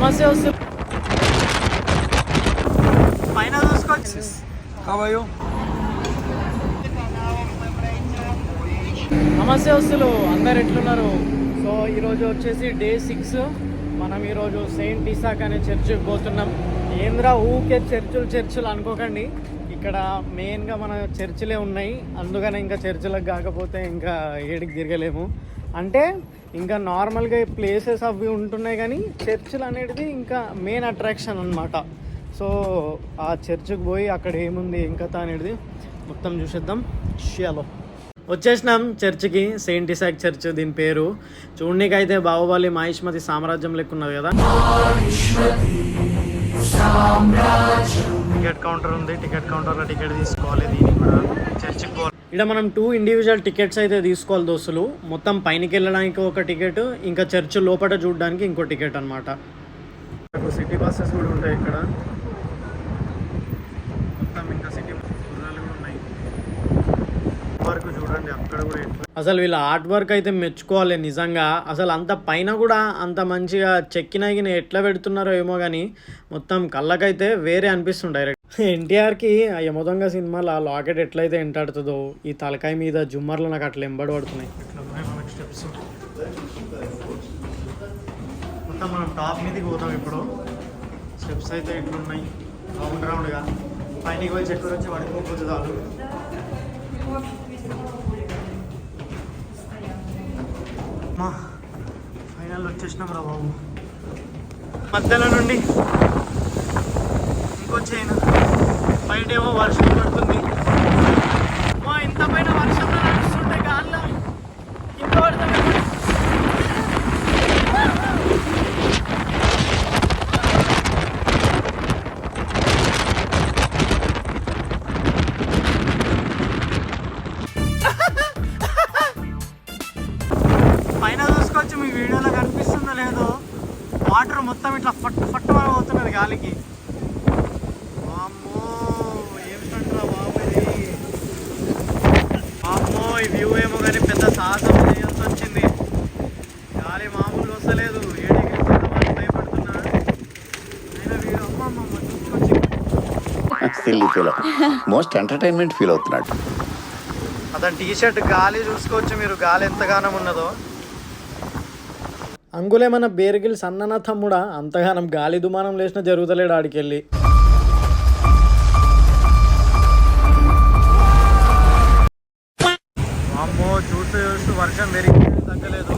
నమస్తే వస్తులు పైన చూసుకోవచ్చు. నమస్తే వస్తులు, అందరు ఎట్లున్నారు? సో ఈరోజు వచ్చేసి డే 6. మనం ఈరోజు సెయింట్ ఇసాక్ అనే చర్చికి పోతున్నాం. ఏంద్రా ఊకే చర్చులు అనుకోకండి, ఇక్కడ మెయిన్గా మన చర్చిలే ఉన్నాయి. అందుకని ఇంకా చర్చిలకు కాకపోతే ఇంకా ఏడికి తిరగలేము. అంటే ఇంకా నార్మల్గా ప్లేసెస్ అవి ఉంటున్నాయి, కానీ చర్చిలు అనేది ఇంకా మెయిన్ అట్రాక్షన్ అనమాట. సో ఆ చర్చికి పోయి అక్కడ ఏముంది ఏం కథ అనేది మొత్తం చూసేద్దాం. షియాలో వచ్చేసినాం చర్చికి, సెయింట్ ఇసాక్ చర్చ్ దీని పేరు. చూడనీకి అయితే బాహుబలి మహిష్మతి సామ్రాజ్యం లెక్క ఉన్నది కదా. టికెట్ కౌంటర్ ఉంది, టికెట్ కౌంటర్లో టికెట్ తీసుకోవాలి. దీనికి కూడా చర్చికి పోవాలి. ఇక్కడ మనం 2 ఇండివిజువల్ టికెట్స్ అయితే తీసుకోవాలి దోస్తులు. మొత్తం పైనకి వెళ్ళడానికి ఒక టికెట్, ఇంకా చర్చ్ లోపల చూడడానికి ఇంకో టికెట్ అనమాట. సిటీ బస్సెస్ కూడా ఉంటాయి ఇక్కడ మొత్తం. ఇంకా సిటీ గుర్రాలు కూడా ఉన్నాయి. వర్క్ చూడండి అక్కడ కూడా. అసలు వీళ్ళ ఆర్ట్ వర్క్ అయితే మెచ్చుకోవాలి నిజంగా. అసలు అంత పైన కూడా అంత మంచిగా చెక్కినగిన ఎట్లా పెడుతున్నారో ఏమో కానీ మొత్తం కళ్ళకైతే వేరే అనిపిస్తుంది డైరెక్ట్. ఎన్టీఆర్కి ఆ యమదొంగ సినిమాలో ఆ లాకెట్ ఎట్లయితే ఎంటాడుతుందో ఈ తలకాయ మీద జుమ్మర్లు నాకు అట్లా ఎంబడి పడుతున్నాయి. స్టెప్స్ మొత్తం మనం టాప్ మీదకి పోతాం ఇప్పుడు. స్టెప్స్ అయితే ఇట్లున్నాయి రౌండ్గా. పైనకి పోయి చెట్టు వచ్చి పడుకోకపోతే చాలు. ఫైనల్ వచ్చేసినాం రా బాబు. మధ్యలో నుండి ఇంకొచ్చేయినా బయట ఏమో వర్షం పడుతుంది. ఇంత పైన వర్షంలో నడుస్తుంటే గాల్లో ఇంత పడుతుంది. పైన చూసుకోవచ్చు, మీ వీడియోలో కనిపిస్తుందో లేదో, వాటర్ మొత్తం ఇట్లా ఫట్టు ఫట్టు అని పోతున్నది గాలికి. వామ్మో ఏమిటంటారా బాబు ఇది. వామ్మో ఈ వ్యూ ఏమో కానీ పెద్ద సాహసం చేయాల్సి వచ్చింది. గాలి మామూలు వస్తలేదు. ఏడికి భయపడుతున్నా. అయినా వీడు అమ్మమ్మ చూసుకొచ్చి మోస్ట్ ఎంటర్టైన్మెంట్ ఫీల్ అవుతున్నాడు. అతని టీషర్ట్ గాలి చూసుకోవచ్చు మీరు, గాలి ఎంతగానం ఉన్నదో. అంగులేమన్నా బేరగిల్ సన్నన తమ్ముడా, అంతగానం గాలి దుమానం లేచిన జరుగుతలేడు ఆడికెళ్ళి. అమ్మో చూస్తూ వర్షం పెరిగి తగ్గలేదు.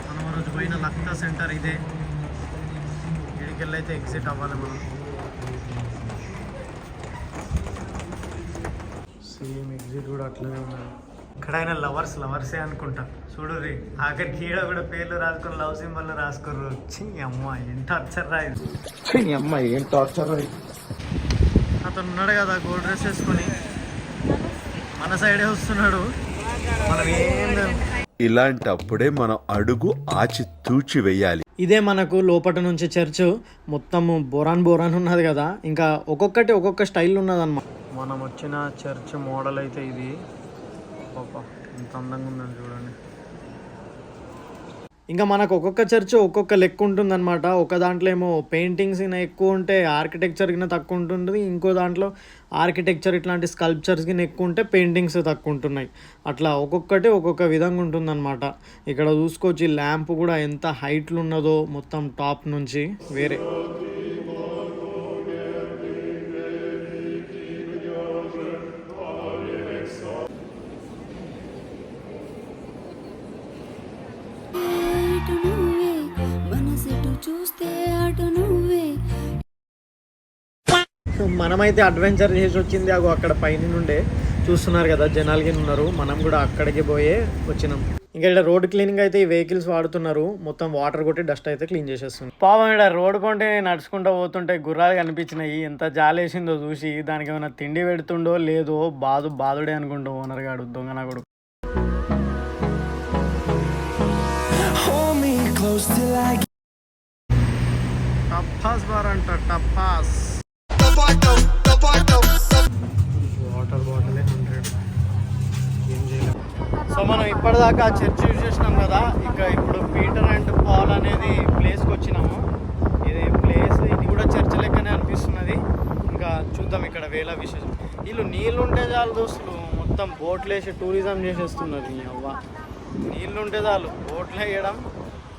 మనం రోజు పోయిన లక్తా సెంటర్ ఇదే. ఇడికెళ్ళి అయితే ఎగ్జిట్ అవ్వాలి మనం. సేమ్ ఎగ్జిట్ కూడా అట్లనే ఉన్నాయి. ఎక్కడైనా లవర్సే అనుకుంటా. చూడు రీ ఆఖరికి కీడ కూడా పేర్లు రాసుకొని లవ్ సింబల్ రాసుకోరు. అమ్మ ఏం టార్చర్ రా ఇది. అమ్మ ఏం టార్చర్. అతను ఉన్నాడు కదా గోల్డ్ డ్రెస్ వేసుకొని, మన సైడే వస్తున్నాడు. మనం ఇలాంటప్పుడే మనం అడుగు ఆచి తూచి వెయ్యాలి. ఇదే మనకు లోపల నుంచి చర్చ్ మొత్తం బోరాన్ ఉన్నది కదా. ఇంకా ఒక్కొక్కటి ఒక్కొక్క స్టైల్ ఉన్నది అన్నమాట. మనం వచ్చిన చర్చ్ మోడల్ అయితే ఇది. ఎంత అందంగా ఉందని చూడండి. ఇంకా మనకు ఒక్కొక్క చర్చ్ ఒక్కొక్క లెక్క ఉంటుంది అనమాట. ఒక దాంట్లో ఏమో పెయింటింగ్స్ ఎక్కువ ఉంటే ఆర్కిటెక్చర్ కింద తక్కువ ఉంటుంది. ఇంకో దాంట్లో ఆర్కిటెక్చర్ ఇట్లాంటి స్కల్ప్చర్స్ కింద ఎక్కువ ఉంటే పెయింటింగ్స్ తక్కువ ఉంటున్నాయి. అట్లా ఒక్కొక్కటి ఒక్కొక్క విధంగా ఉంటుందన్నమాట. ఇక్కడ చూసుకోవచ్చు ఈ ల్యాంప్ కూడా ఎంత హైట్లు ఉన్నదో మొత్తం టాప్ నుంచి వేరే. మనమైతే అడ్వెంచర్ చేసి వచ్చింది అగో అక్కడ పైన నుండే చూస్తున్నారు కదా, జనాలకి ఉన్నారు. మనం కూడా అక్కడికి పోయే వచ్చినాం. ఇంకా ఇక్కడ రోడ్ క్లీనింగ్ అయితే ఈ వెహికల్స్ వాడుతున్నారు. మొత్తం వాటర్ కొట్టి డస్ట్ అయితే క్లీన్ చేసేస్తుంది. పాపం ఇక్కడ రోడ్ కొంటే నడుచుకుంటూ పోతుంటే గుర్రాలు కనిపించినాయి. ఎంత జాలేసిందో చూసి. దానికి ఏమైనా తిండి పెడుతుండో లేదో బాధుడే అనుకుంటూ ఓనర్ గాడు దొంగన కొడుకు. టప్పాస్ బార్ అంట, టప్పాస్. Water bottle 100. ఏం చేయలేదు. సో మనం ఇప్పటిదాకా చర్చ్ యూజ్ చేసినాం కదా, ఇక ఇప్పుడు పీటర్ అండ్ పాల్ అనేది ప్లేస్కి వచ్చినాము. ఇది ప్లేస్, ఇది కూడా చర్చ్ లెక్కనే అనిపిస్తున్నది. ఇంకా చూద్దాం ఇక్కడ వేళ విశేషం. వీళ్ళు నీళ్ళు ఉంటే చాలు దోస్తులు, మొత్తం బోట్లు వేసి టూరిజం చేసేస్తున్నారు. నీ అవ్వ, నీళ్ళు ఉంటే చాలు బోట్లు వేయడం,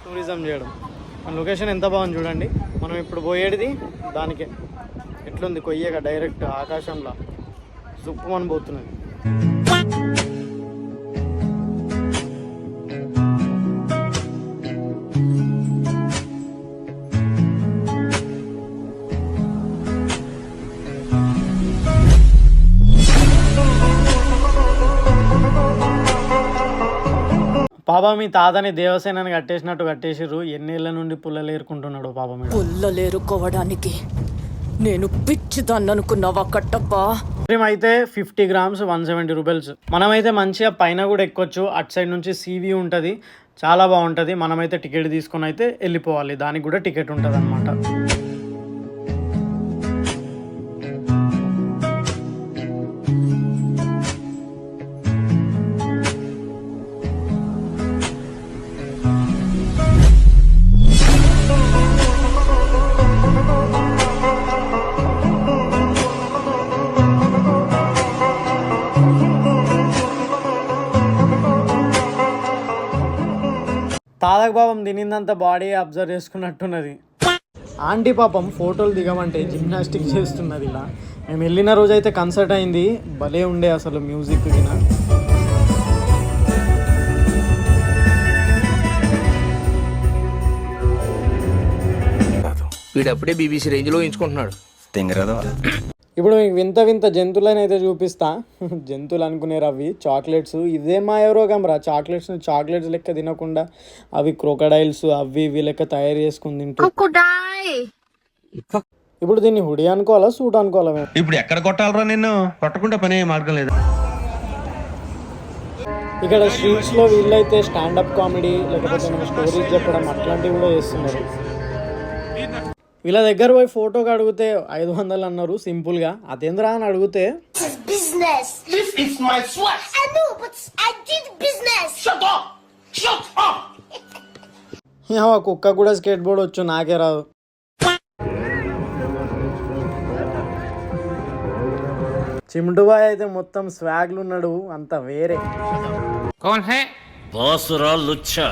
టూరిజం చేయడం. మన లొకేషన్ ఎంత బాగుంది చూడండి. మనం ఇప్పుడు పోయేది దానికే. ఎట్లుంది కొయ్యగా డైరెక్ట్ ఆకాశంలో సుప్పుమని పోతున్నది. పాప మీ తాతని దేవసేనని కట్టేసినట్టు కట్టేసిర్రు. ఎన్నేళ్ల నుండి పుల్లలు ఏరుకుంటున్నాడు పాప. మీద పుల్లలేరుకోవడానికి నేను పిచ్చిదాన్ని అనుకున్నావా కట్టప్ప? అయితే 50 grams 170 రూపీస్. మనమైతే మంచిగా పైన కూడా ఎక్కొచ్చు. అటు సైడ్ నుంచి సీవీ ఉంటుంది, చాలా బాగుంటుంది. మనమైతే టికెట్ తీసుకొని అయితే వెళ్ళిపోవాలి, దానికి కూడా టికెట్ ఉంటుంది అనమాట. తాతకు పాపం తినిందంతా బాడీ అబ్జర్వ్ చేసుకున్నట్టున్నది. ఆంటీ పాపం ఫోటోలు దిగమంటే జిమ్నాస్టిక్ చేస్తున్నది. ఇలా మేము వెళ్ళిన రోజు అయితే కన్సర్ట్ అయింది, భలే ఉండే అసలు మ్యూజిక్ విన. వీడప్పుడే బీబీసీ రేంజ్లో ఎంచుకుంటున్నాడు. ఇప్పుడు మీకు వింత వింత జంతువులని అయితే చూపిస్తా. జంతువులు అనుకునేరు అవి చాక్లెట్స్. ఇదే మా రోగం రా, చాక్లెట్స్ లెక్క తినకుండా అవి క్రోకడైల్స్ అవి ఇవి లెక్క తయారు చేసుకుని తింటూ. ఇప్పుడు దీన్ని హుడి అనుకోవాలా, సూట్ అనుకోవాలా? మేము ఇప్పుడు ఎక్కడ కొట్టాలరా నిన్ను? కొట్టకుండా పనే మార్గం లేదు. ఇక్కడ స్ట్రీట్స్లో వీళ్ళైతే స్టాండప్ కామెడీ లేకపోతే మన స్టోరీస్ చెప్పడం అట్లాంటివి కూడా చేస్తున్నారు. వీళ్ళ దగ్గర పోయి ఫోటోకి అడిగితే 500 అన్నారు సింపుల్గా. అదేంద్రా అని అడిగితే కుక్క కూడా స్కేట్ బోర్డ్ వచ్చు, నాకే రాదు. చిమ్టు బాయ్ అయితే మొత్తం స్వాగ్లు ఉన్నాడు, అంత వేరే. బాసురా లుచ్చా